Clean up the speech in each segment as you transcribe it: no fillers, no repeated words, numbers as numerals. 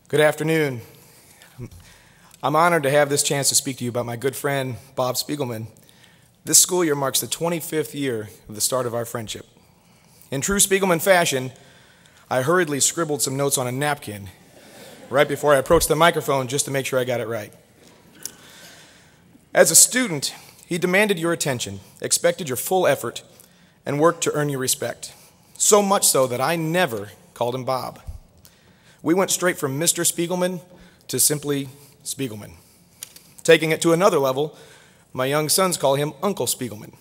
Good afternoon. I'm honored to have this chance to speak to you about my good friend, Bob Spiegelman. This school year marks the 25th year of the start of our friendship. In true Spiegelman fashion, I hurriedly scribbled some notes on a napkin right before I approached the microphone just to make sure I got it right. As a student, he demanded your attention, expected your full effort, and worked to earn your respect. So much so that I never called him Bob. We went straight from Mr. Spiegelman to simply Spiegelman. Taking it to another level, my young sons call him Uncle Spiegelman.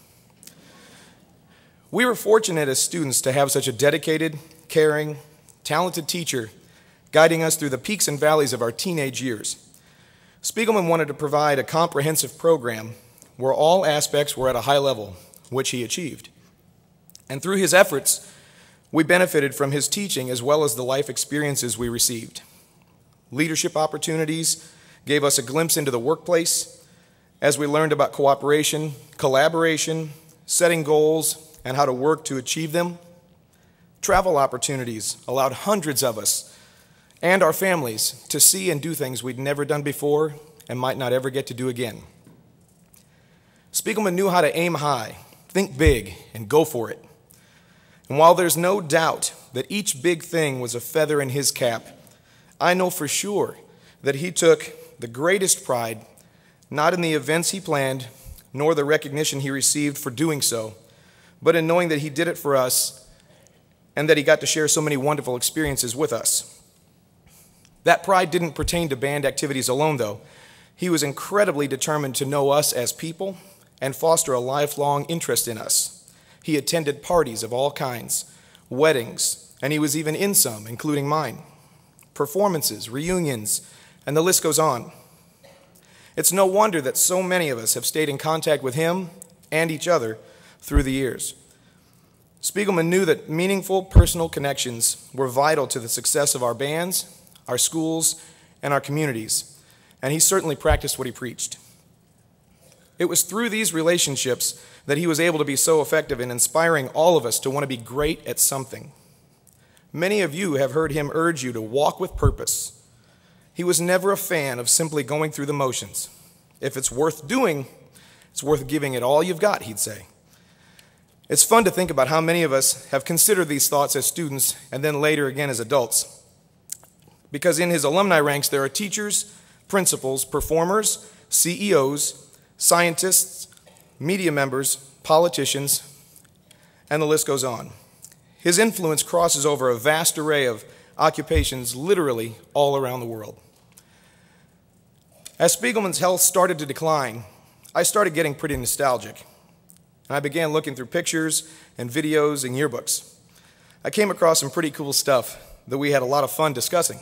We were fortunate as students to have such a dedicated, caring, talented teacher guiding us through the peaks and valleys of our teenage years. Spiegelman wanted to provide a comprehensive program where all aspects were at a high level, which he achieved. And through his efforts, we benefited from his teaching as well as the life experiences we received. Leadership opportunities gave us a glimpse into the workplace as we learned about cooperation, collaboration, setting goals, and how to work to achieve them. Travel opportunities allowed hundreds of us and our families to see and do things we'd never done before and might not ever get to do again. Spiegelman knew how to aim high, think big, and go for it. And while there's no doubt that each big thing was a feather in his cap, I know for sure that he took the greatest pride not in the events he planned, nor the recognition he received for doing so, but in knowing that he did it for us and that he got to share so many wonderful experiences with us. That pride didn't pertain to band activities alone, though. He was incredibly determined to know us as people and foster a lifelong interest in us. He attended parties of all kinds, weddings, and he was even in some, including mine, performances, reunions, and the list goes on. It's no wonder that so many of us have stayed in contact with him and each other through the years. Spiegelman knew that meaningful personal connections were vital to the success of our bands, our schools, and our communities, and he certainly practiced what he preached. It was through these relationships that he was able to be so effective in inspiring all of us to want to be great at something. Many of you have heard him urge you to walk with purpose. He was never a fan of simply going through the motions. If it's worth doing, it's worth giving it all you've got, he'd say. It's fun to think about how many of us have considered these thoughts as students and then later again as adults. Because in his alumni ranks, there are teachers, principals, performers, CEOs, scientists, media members, politicians, and the list goes on. His influence crosses over a vast array of occupations literally all around the world. As Spiegelman's health started to decline, I started getting pretty nostalgic, and I began looking through pictures and videos and yearbooks. I came across some pretty cool stuff that we had a lot of fun discussing,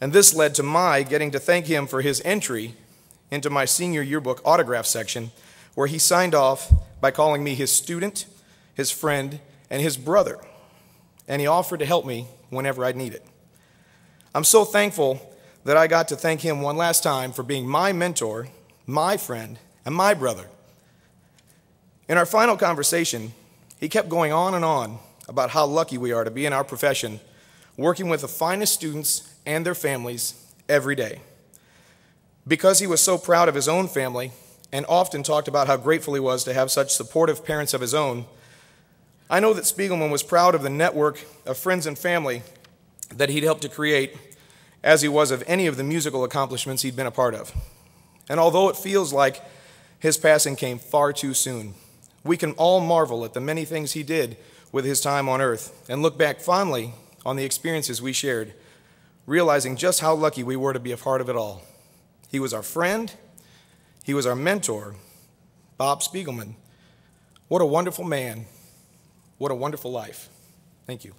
and this led to my getting to thank him for his entry into my senior yearbook autograph section, where he signed off by calling me his student, his friend, and his brother, and he offered to help me whenever I'd need it. I'm so thankful that I got to thank him one last time for being my mentor, my friend, and my brother. In our final conversation, he kept going on and on about how lucky we are to be in our profession, working with the finest students and their families every day. Because he was so proud of his own family and often talked about how grateful he was to have such supportive parents of his own, I know that Spiegelman was proud of the network of friends and family that he'd helped to create, as he was of any of the musical accomplishments he'd been a part of. And although it feels like his passing came far too soon, we can all marvel at the many things he did with his time on earth and look back fondly on the experiences we shared, realizing just how lucky we were to be a part of it all. He was our friend. He was our mentor, Bob Spiegelman. What a wonderful man. What a wonderful life. Thank you.